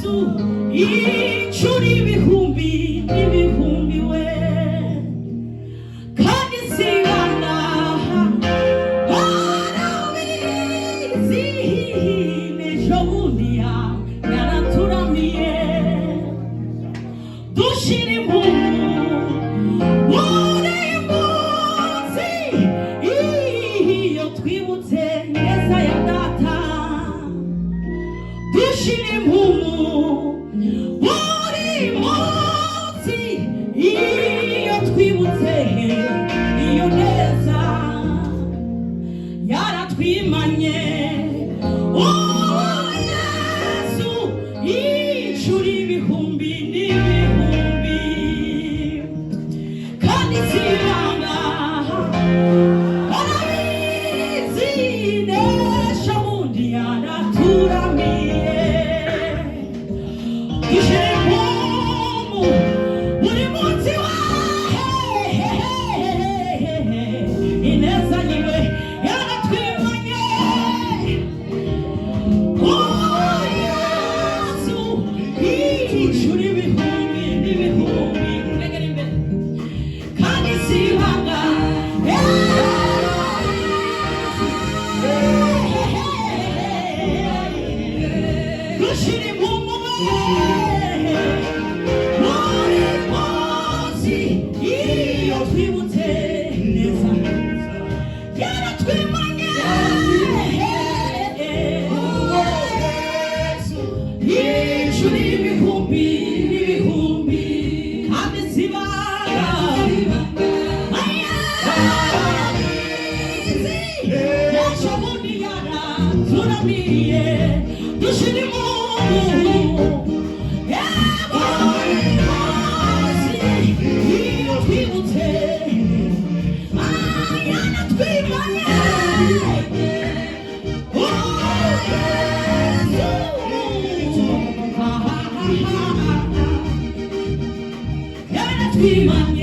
Inshuro ibihumbi n'ibihumbi we kandi singana barabizi n'ejo bundi yaraturamiye dushira impundu buri munsi iyo twibutse neza ya data dushira impundu buri munsi iyo twibutse iyo neza yaratwimanye Yesu inshuro ibihumbi n'ibihumbi kandi sibanga barabizi n'ejo bundi yaraturamiye buri munsi ineza yiwe yaratwimanye Yesu inshuro ibihumbi n'ibihumbi kandi sibanga dushira impundu buri munsi iyo twibutse neza yaratwimanye inshuro ibihumbi n'ibihumbi kandi sibanga ejo bundi yaraturamiye dushira impundu iyo twibutse yaratwimanye yaratwimanye